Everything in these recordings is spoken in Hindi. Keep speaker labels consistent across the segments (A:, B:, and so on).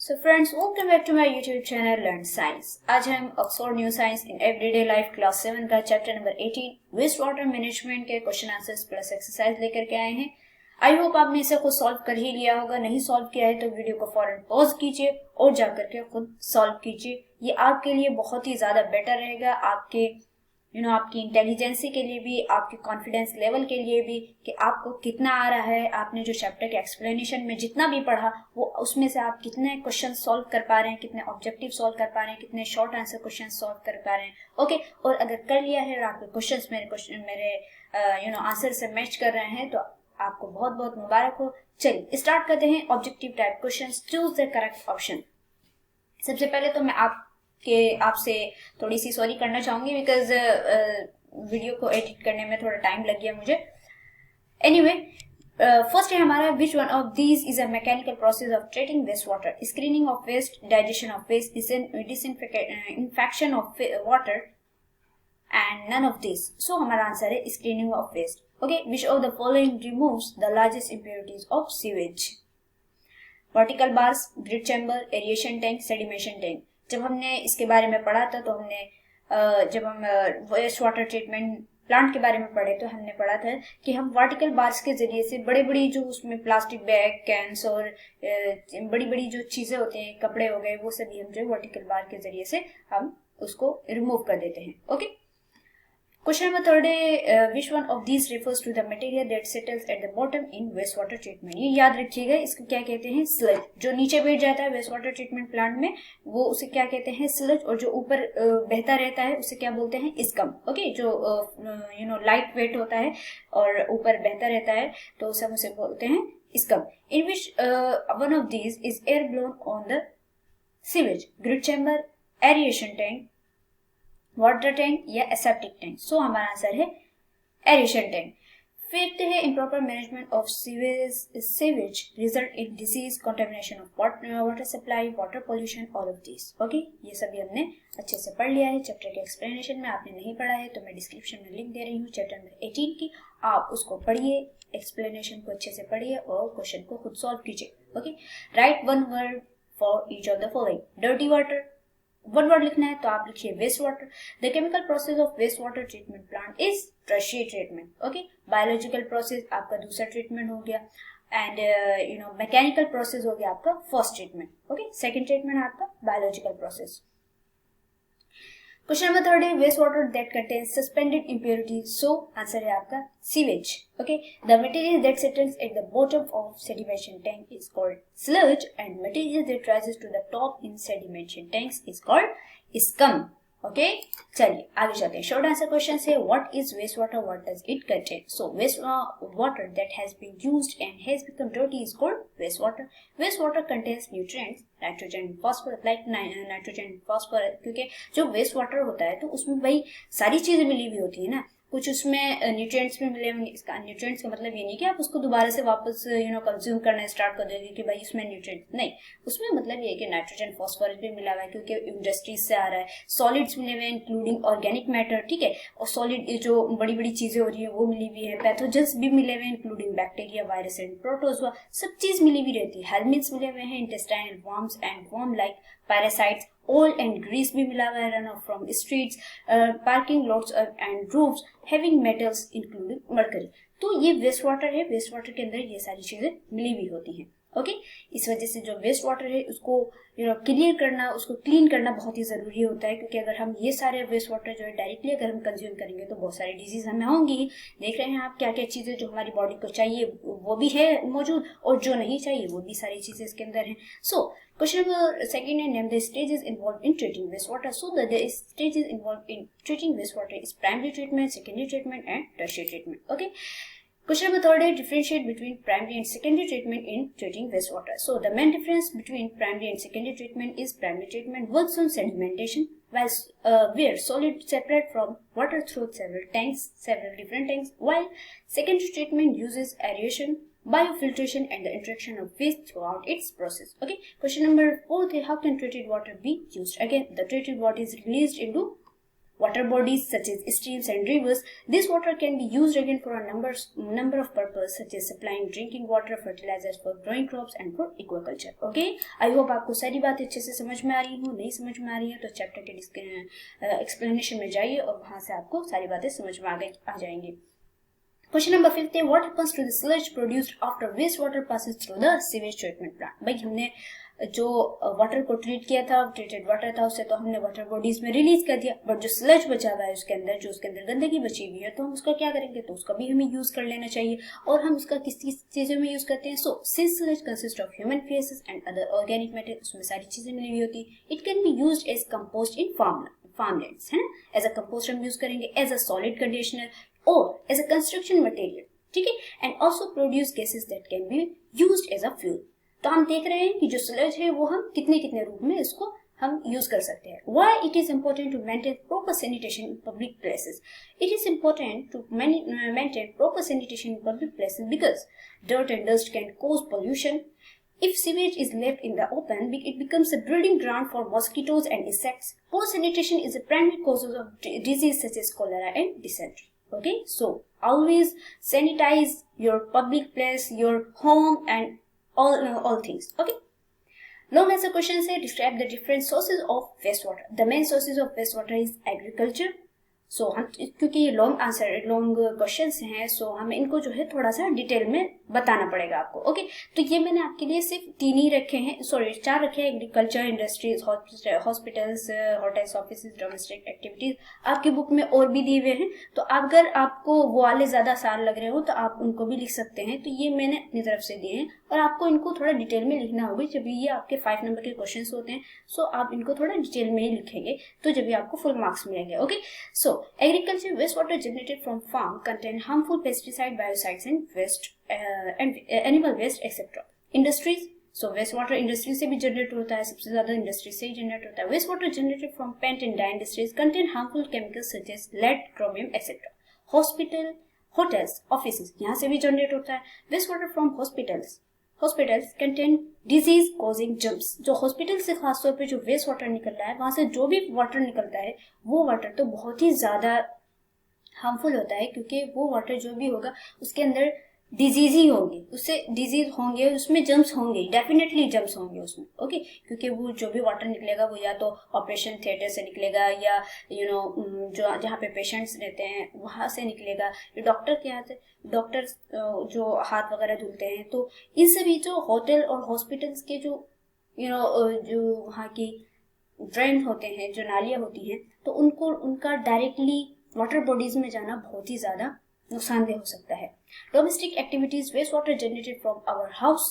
A: So friends, welcome back to my YouTube channel Learn Science. आज हम Oxford new science in everyday life class 7 का chapter number 18 waste water management के क्वेश्चन आंसर्स प्लस एक्सरसाइज लेकर के आए हैं। आई होप आपने इसे खुद सॉल्व कर ही लिया होगा। नहीं सॉल्व किया है तो वीडियो को फौरन पॉज कीजिए और जाकर के खुद सॉल्व कीजिए। ये आपके लिए बहुत ही ज्यादा बेटर रहेगा, आपके आपकी इंटेलिजेंसी के लिए भी, आपके कॉन्फिडेंस लेवल के लिए भी, कि आपको कितना आ रहा है। आपने जो चैप्टर के एक्सप्लेनेशन में जितना भी पढ़ा वो उसमें से आप कितने क्वेश्चन सॉल्व कर पा रहे हैं, कितने ऑब्जेक्टिव सॉल्व कर पा रहे हैं, कितने शॉर्ट आंसर क्वेश्चन सॉल्व कर पा रहे हैं। ओके, और अगर कर लिया है और आपके क्वेश्चन मेरे आंसर से मैच कर रहे हैं तो आपको बहुत बहुत मुबारक हो। चलिए स्टार्ट करते हैं। Objective type question, choose the correct option. सबसे पहले तो मैं आपसे थोड़ी सी सॉरी करना चाहूंगी बिकॉज वीडियो को एडिट करने में थोड़ा टाइम लग गया मुझे। एनीवे, फर्स्ट है हमारा, which one of these is a mechanical process of treating waste water? Screening of waste, digestion of waste, disinfection of water and none of this. So हमारा आंसर है screening of waste. Okay, which of the following removes the largest impurities of sewage? Vertical bars, grit chamber, aeration tank, sedimentation tank. जब हमने इसके बारे में पढ़ा था तो हमने जब हम वेस्ट वाटर ट्रीटमेंट प्लांट के बारे में पढ़े तो हमने पढ़ा था कि हम वर्टिकल बार्स के जरिए से बड़ी बड़ी जो उसमें प्लास्टिक बैग, कैंस और बड़ी बड़ी जो चीजें होती हैं, कपड़े हो गए, वो सभी हम जो वर्टिकल बार के जरिए से हम उसको रिमूव कर देते हैं। ओके, क्वेश्चन नंबर थर्ड है, which one of these refers to the material that settles at the bottom in waste water treatment? ये याद रखिएगा, इसको क्या कहते हैं? स्लज। जो नीचे बैठ जाता है वेस्ट वाटर ट्रीटमेंट प्लांट में वो उसे क्या कहते हैं? स्लज। और जो ऊपर बहता रहता है उसे क्या बोलते हैं? स्कम। ओके, जो लाइट वेट होता है और ऊपर बहता रहता है तो सब उसे बोलते हैं scum. In which one of these is air blown on the sewage? Grid chamber, aeration tank, water tank या एसेप्टिक टैंक? सो हमारा आंसर है एरिएशन टैंक। फिफ्थ है, improper management of sewage result in disease, contamination of water supply, water pollution, all of this. Okay, ये सभी हमने अच्छे से पढ़ लिया है चैप्टर के एक्सप्लेनेशन में। आपने नहीं पढ़ा है तो मैं डिस्क्रिप्शन में लिंक दे रही हूँ चैप्टर नंबर 18 की, आप उसको पढ़िए, एक्सप्लेनेशन को अच्छे से पढ़िए और क्वेश्चन को खुद सॉल्व कीजिए। Okay, write one word for each of the following. Dirty water, one word लिखना है तो आप लिखिए waste water. The chemical process of waste water treatment plant is tertiary treatment. Okay, biological process आपका दूसरा ट्रीटमेंट हो गया एंड मैकेनिकल प्रोसेस हो गया आपका first treatment. Okay, second treatment आपका biological process. Question number third है, waste water that contains suspended impurities. So answer है आपका sewage. Okay, the material that settles at the bottom of sedimentation tank is called sludge and material that rises to the top in sedimentation tanks is called scum. Okay, चलिए आगे चलते हैं। शॉर्ट आंसर क्वेश्चन है, what is waste water, what does it contain? So waste water that has been used and has become dirty is called waste water. Waste water contains nutrients, nitrogen, phosphorus, like nitrogen, phosphorus, क्योंकि जो वेस्ट वाटर होता है तो उसमें भाई सारी चीजें मिली हुई होती है ना। कुछ उसमें न्यूट्रिएंट्स भी मिले होंगे। इसका न्यूट्रिएंट्स का मतलब ये नहीं कि आप उसको दोबारा से वापस कंज्यूम करना स्टार्ट कर दोगे कि भाई इसमें न्यूट्रिएंट्स नहीं। उसमें मतलब ये है कि नाइट्रोजन, फॉस्फोरस भी मिला हुआ है क्योंकि इंडस्ट्रीज से आ रहा है। सॉलिड्स मिले हुए हैं इंक्लूडिंग ऑर्गेनिक मैटर, ठीक है, और सॉलिड जो बड़ी बड़ी चीजें हो रही है वो मिली हुई है। पैथोजेंस भी मिले हुए हैं including bacteria, virus and protozoa, सब चीज मिली हुई रहती है। हेलमिन्ट्स मिले हुए हैं, intestinal worms and worm like parasites, oil and grease भी मिला हुआ है, run off from streets, parking lots and roofs having metals including mercury। तो ये वेस्ट वाटर है, वेस्ट वाटर के अंदर ये सारी चीजें मिली हुई होती हैं। ओके, इस वजह से जो वेस्ट वाटर है उसको क्लियर करना, उसको क्लीन करना बहुत ही जरूरी होता है, क्योंकि अगर हम ये सारे वेस्ट वाटर जो है डायरेक्टली अगर हम कंज्यूम करेंगे तो बहुत सारी डिजीज हमें होंगी। देख रहे हैं आप क्या क्या चीजें जो हमारी बॉडी को चाहिए वो भी है मौजूद और जो नहीं चाहिए वो भी सारी चीजें इसके अंदर है। सो क्वेश्चन नंबर सेकंड है, name the stages involved in treating waste water. So the stages involved in treating waste water is primary treatment, secondary treatment and tertiary treatment. Okay, question number third is, differentiate between primary and secondary treatment in treating wastewater. So the main difference between primary and secondary treatment is primary treatment works on sedimentation, while where solid separate from water through several different tanks, while secondary treatment uses aeration, biofiltration and the interaction of waste throughout its process. Okay, question number fourth is, how can treated water be used? Again, the treated water is released into water bodies such as streams and rivers. This water can be used again for a number of purposes such as supplying drinking water, fertilizers for growing crops and for aquaculture. Okay, I hope आपको सारी बातें अच्छे से समझ में आ रही हो. नहीं समझ में आ रही है तो चैप्टर के एक्सप्लेनेशन में जाइए और वहां से आपको सारी बातें समझ में आ जाएंगी. Question number 5 है, what happens to the sludge produced after wastewater passes through the sewage treatment plant? भाई हमने जो वाटर को ट्रीट किया था, ट्रीटेड वाटर था, उसे तो हमने वाटर बॉडीज में रिलीज कर दिया, बट जो स्लज बचा हुआ है उसके अंदर, जो उसके अंदर गंदगी बची हुई है, तो हम उसका क्या करेंगे, तो उसका भी हमें यूज कर लेना चाहिए. और हम उसका किस किस चीजों में यूज करते हैं. So since sludge consist of human faeces and other organic matter, उसमें सारी चीजें मिली हुई होती है. It can be used as compost in farmlands, है ना. एज अ कंपोस्ट हम यूज करेंगे, एज अ सॉलिड कंडीशनर और एज अ कंस्ट्रक्शन मटेरियल. ठीक है. And also produce gases that can be used as a fuel. तो हम देख रहे हैं कि जो स्लज है वो हम कितने कितने रूप में इसको हम यूज कर सकते हैं. Why it is important to maintain proper sanitation in public places? It is important to maintain proper sanitation in public places because dirt and dust can cause pollution. If sewage is left in the open, it becomes a breeding ground for mosquitoes and insects. Poor sanitation is a primary cause of disease such as cholera and dysentery. Okay, so always sanitize your public place, your home, and all things. Okay. Long answer question say describe the different sources of wastewater. The main sources of wastewater is agriculture. सो हम क्योंकि ये लॉन्ग क्वेश्चंस हैं, सो हमें इनको जो है थोड़ा सा डिटेल में बताना पड़ेगा आपको. ओके, तो ये मैंने आपके लिए सिर्फ 3 ही रखे हैं, सॉरी 4 रखे हैं. Agriculture, industries, hospitals, hotels, office, domestic activities. आपकी बुक में और भी दिए हुए हैं, तो अगर आपको वो वाले ज्यादा आसान लग रहे हो तो आप उनको भी लिख सकते हैं. तो ये मैंने अपनी तरफ से दिए हैं और आपको इनको थोड़ा डिटेल में लिखना होगा. जब ये आपके 5 नंबर के क्वेश्चन होते हैं, सो आप इनको थोड़ा डिटेल में ही लिखेंगे तो जब आपको फुल मार्क्स मिलेंगे. Okay, so agriculture wastewater generated from farm contain harmful pesticide, biocides and waste and animal waste etc. Industries, so wastewater industry से भी जनरेट होता है, सबसे ज्यादा इंडस्ट्री से ही जनरेट होता है. wastewater generated from paint and dye industries contain harmful chemicals such as lead, chromium etc. hospital, hotels, offices, यहाँ से भी जनरेट होता है. wastewater from hospitals contain disease causing germs. जो हॉस्पिटल से खासतौर पे जो वेस्ट वाटर निकल रहा है, वहां से जो भी वाटर निकलता है वो वाटर तो बहुत ही ज्यादा हार्मफुल होता है, क्योंकि वो वाटर जो भी होगा उसके अंदर डिजीज ही होंगे, उससे डिजीज होंगे, उसमें जर्म्स होंगे, डेफिनेटली जर्म्स होंगे उसमें. ओके, क्योंकि वो जो भी वाटर निकलेगा वो या तो ऑपरेशन थिएटर से निकलेगा या जो जहाँ पे पेशेंट्स रहते हैं वहां से निकलेगा. डॉक्टर के हाथ, डॉक्टर जो हाथ वगैरह धुलते हैं, तो इन सभी जो होटल और हॉस्पिटल्स के जो जो वहाँ की ड्रेन होते हैं, जो नालियां होती हैं, तो उनका डायरेक्टली वाटर बॉडीज में जाना बहुत ही ज्यादा नुकसानदेह हो सकता है. Domestic activities, waste water generated from our house,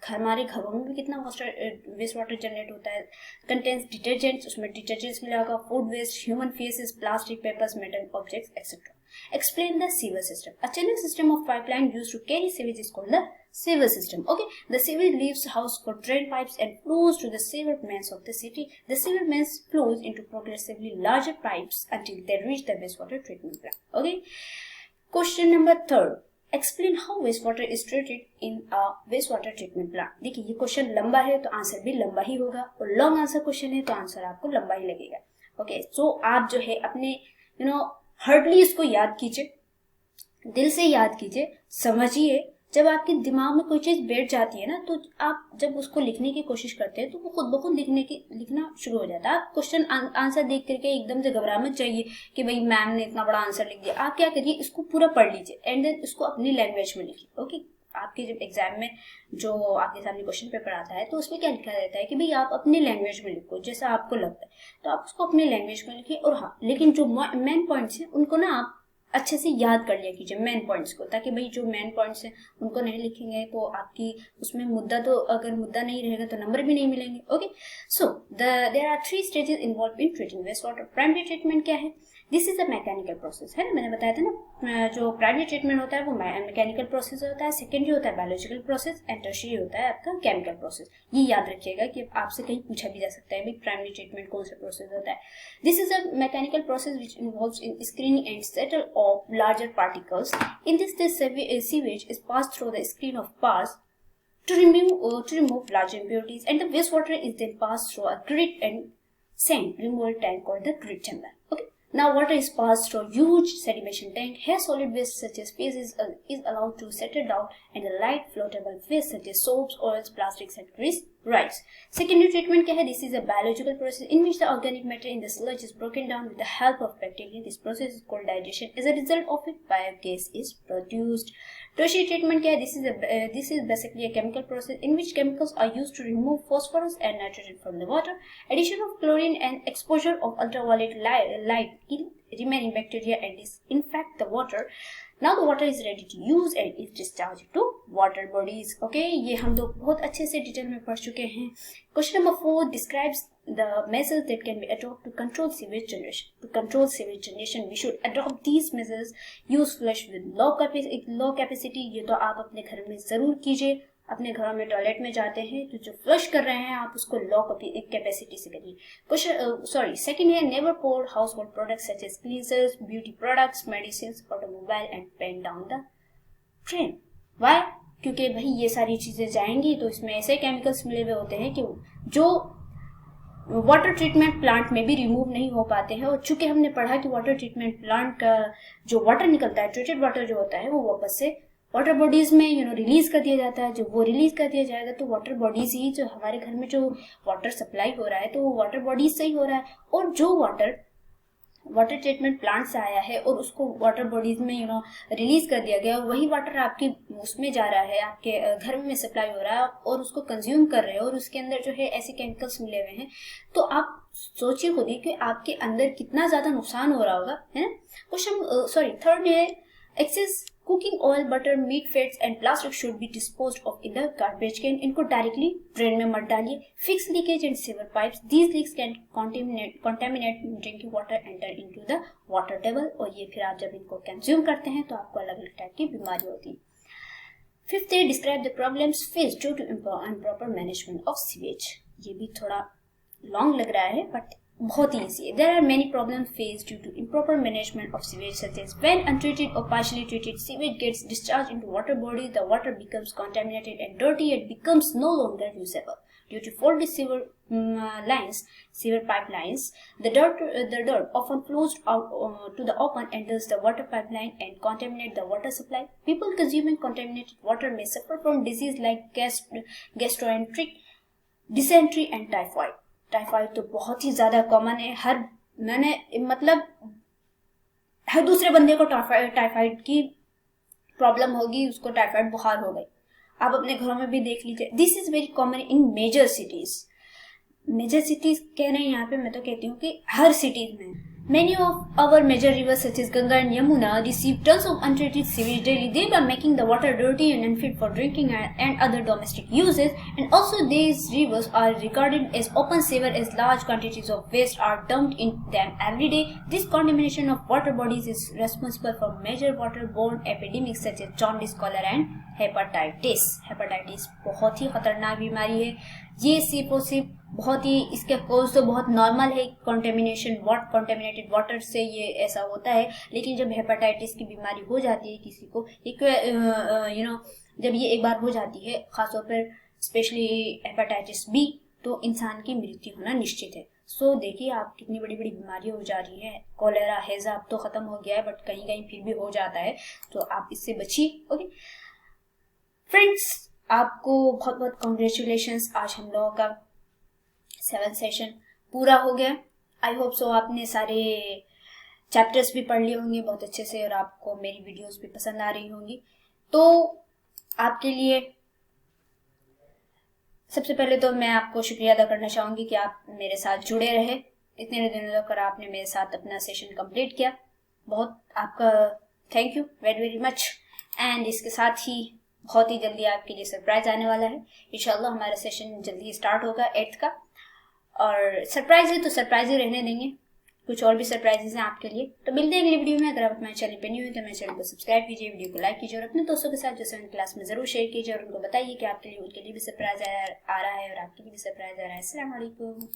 A: हमारे घरों में भी कितना वेस्ट वाटर जनरेट होता है. कंटेन्स डिटर्जेंट्स, उसमें डिटर्जेंट्स मिला होगा. Food waste, human faeces, plastic, papers, metal objects etcetera. Explain the sewer system. A channel system of pipeline used to carry sewage is called the sewer system. Okay, the sewage leaves house for drain pipes and flows to the sewer mains of the city. The sewer mains flows into progressively larger pipes until they reach the wastewater treatment plant. Okay, question number 3. Explain how wastewater is treated in a wastewater treatment plant. देखिए ये क्वेश्चन लंबा है तो आंसर भी लंबा ही होगा, और लॉन्ग आंसर क्वेश्चन है तो आंसर आपको लंबा ही लगेगा. ओके, सो आप जो है अपने हार्डली इसको याद कीजिए, दिल से याद कीजिए, समझिए. जब आपके दिमाग में कोई चीज बैठ जाती है ना, तो आप जब उसको लिखने की कोशिश करते हैं तो वो खुद ब खुद लिखना शुरू हो जाता है. आप क्वेश्चन आंसर देख करके एकदम से घबरा मत जाइए कि भाई मैम ने इतना बड़ा आंसर लिख दिया. आप क्या करिए, इसको पूरा पढ़ लीजिए एंड देन इसको अपनी लैंग्वेज में लिखिए. ओके, आपके जब एग्जाम में जो आपके सामने क्वेश्चन पेपर आता है तो उसमें क्या लिखा रहता है कि भाई आप अपनी लैंग्वेज में लिखो जैसा आपको लगता है, तो आप उसको अपनी लैंग्वेज में लिखिए. और हाँ, लेकिन जो मेन पॉइंट्स हैं उनको ना आप अच्छे से याद कर लिया कीजिए, मेन पॉइंट्स को, ताकि भाई जो मेन पॉइंट्स हैं उनको नहीं लिखेंगे तो आपकी उसमें मुद्दा, तो अगर मुद्दा नहीं रहेगा तो नंबर भी नहीं मिलेंगे. Okay, so there are 3 stages involved in treating waste water. Primary treatment क्या है, this is a mechanical process, है ना, मैंने बताया था ना, जो प्राइमरी ट्रीटमेंट होता है वो मैकेनिकल प्रोसेस होता है. सेकेंडरी होता है बायोलॉजिकल प्रोसेस एंड टर्शियरी होता है आपका केमिकल प्रोसेस. ये याद रखिएगा कि आपसे कहीं पूछा भी जा सकता है भाई प्राइमरी ट्रीटमेंट कौन सा प्रोसेस होता है. This is a mechanical process which involves in screening and settle of larger particles. In this sewage is passed through the screen of bars to remove large impurities, and the wastewater is then passed through a grit and sand removal tank called the grit chamber. Okay, Now water is passed through huge sedimentation tank. Here solid waste such as fish is allowed to settle down, and the light floatable waste such as soaps, oils, plastics and grease rise. Secondary treatment क्या है? This is a biological process in which the organic matter in the sludge is broken down with the help of bacteria. This process is called digestion. As a result of it, biogas is produced. Tertiary treatment क्या है? This is basically a chemical process in which chemicals are used to remove phosphorus and nitrogen from the water. Addition of chlorine and exposure of ultraviolet light kill remaining bacteria and disinfect the water. Now the water is ready to use and is discharged to water bodies. Okay, ये हम लोग बहुत अच्छे से डिटेल में पढ़ चुके हैं. Question number 4 describes the measures that can be adopted to control sewage generation. To control sewage generation, we should adopt these measures. Use flush with low capacity. ये तो आप अपने घर में जरूर कीजिए. अपने घरों में टॉयलेट में जाते हैं तो जो फ्लश कर रहे हैं आप उसको लो कैपेसिटी से करिए. सेकंड है never pour household products such as cleansers, beauty products, medicine, automobile and paint down the drain. Why? क्योंकि भाई ये सारी चीजें जाएंगी तो इसमें ऐसे केमिकल्स मिले हुए होते हैं कि जो वाटर ट्रीटमेंट प्लांट में भी रिमूव नहीं हो पाते हैं. और चूंकि हमने पढ़ा कि वाटर ट्रीटमेंट प्लांट का जो वाटर निकलता है, ट्रीटेड वाटर जो होता है, वो वापस से वाटर बॉडीज में रिलीज कर दिया जाता है. जब वो रिलीज कर दिया जाएगा तो वाटर बॉडीज ही जो हमारे घर में जो वाटर सप्लाई हो रहा है तो वो वाटर बॉडीज से ही हो रहा है. और जो वाटर ट्रीटमेंट प्लांट से आया है और उसको वाटर बॉडीज में रिलीज कर दिया गया, और वही वाटर आपके उसमें जा रहा है, आपके घर में सप्लाई हो रहा है और उसको कंज्यूम कर रहे हो और उसके अंदर जो है ऐसे केमिकल्स मिले हुए हैं, तो आप सोचिए खुद ही कि आपके अंदर कितना ज्यादा नुकसान हो रहा होगा, है ना. थर्ड है excess cooking oil, butter, meat, fats and plastic should be disposed of in the garbage can. इनको डायरेक्टली ड्रेन में मत डालिए. Fix leakage and sewer pipes. These leaks can contaminate drinking water enter into the water table. और ये फिर आप जब इनको कंज्यूम करते हैं तो आपको अलग अलग टाइप की बीमारी होती है. फिफ्थ है describe the problems faced due to improper management of sewage. ये भी थोड़ा लॉन्ग लग रहा है बट बहुत ईजी है. There are many problems faced due to improper management of sewage, such as when untreated or partially treated sewage gets discharged into water bodies, the water becomes contaminated and dirty and becomes no longer usable. Due to faulty sewer pipelines, the dirt often flows out to the open enters the water pipeline and contaminate the water supply. People consuming contaminated water may suffer from disease like gastroenteritis, dysentery and typhoid. Typhoid तो बहुत ही ज्यादा कॉमन है. हर दूसरे बंदे को टाइफाइड की प्रॉब्लम होगी, उसको टाइफाइड बुखार हो गई. आप अपने घरों में भी देख लीजिए. This is very common in major cities. Major cities कह रहे हैं यहाँ पे, मैं तो कहती हूँ कि हर सिटीज में. Many of our major rivers such as Ganga and Yamuna receive tons of untreated sewage daily, thereby making the water dirty and unfit for drinking and other domestic uses. And also these rivers are regarded as open sewer as large quantities of waste are dumped in them every day. This contamination of water bodies is responsible for major waterborne epidemics such as jaundice, cholera and hepatitis. Hepatitis बहुत ही खतरनाक बीमारी है. ये सिर्फ बहुत ही इसके कोज तो बहुत नॉर्मल है. कंटेमिनेटेड वाटर से ये ऐसा होता है, लेकिन जब हेपेटाइटिस की बीमारी हो जाती है किसी को, जब ये एक बार हो जाती है, खासतौर पर स्पेशली हेपेटाइटिस बी, तो इंसान की मृत्यु होना निश्चित है. सो देखिए आप कितनी बड़ी बड़ी बीमारियां हो जा रही है. कोलेरा, हैजा अब तो खत्म हो गया है बट कहीं कहीं फिर भी हो जाता है, तो आप इससे बचिए. ओके फ्रेंड्स, आपको बहुत बहुत कॉन्ग्रेचुलेशंस. आज हम लोगों का 7th सेशन पूरा हो गया. आई होप सो आपने सारे चैप्टर्स भी पढ़ लिए होंगे बहुत अच्छे से और आपको मेरी वीडियोस भी पसंद आ रही होंगी. तो आपके लिए सबसे पहले तो मैं आपको शुक्रिया अदा करना चाहूंगी कि आप मेरे साथ जुड़े रहे. इतने दिनों तक आपने मेरे साथ अपना सेशन कंप्लीट किया. बहुत आपका thank you very very much. And इसके साथ ही बहुत ही जल्दी आपके लिए सरप्राइज आने वाला है. इंशाल्लाह हमारा सेशन जल्दी स्टार्ट होगा 8th का. और सरप्राइज है तो सरप्राइज ही रहने देंगे, कुछ और भी सरप्राइजेस हैं आपके लिए. तो मिलते हैं अगली वीडियो में. अगर आप हमारे चैनल पे न्यू हैं तो मेरे चैनल को सब्सक्राइब कीजिए, वीडियो को लाइक कीजिए और अपने दोस्तों के साथ जो 7th क्लास में जरूर शेयर कीजिए और उनको बताइए कि आपके लिए उनके लिए भी सरप्राइज आ रहा है और आपके लिए भी सरप्राइज आ रहा है. अस्सलाम वालेकुम.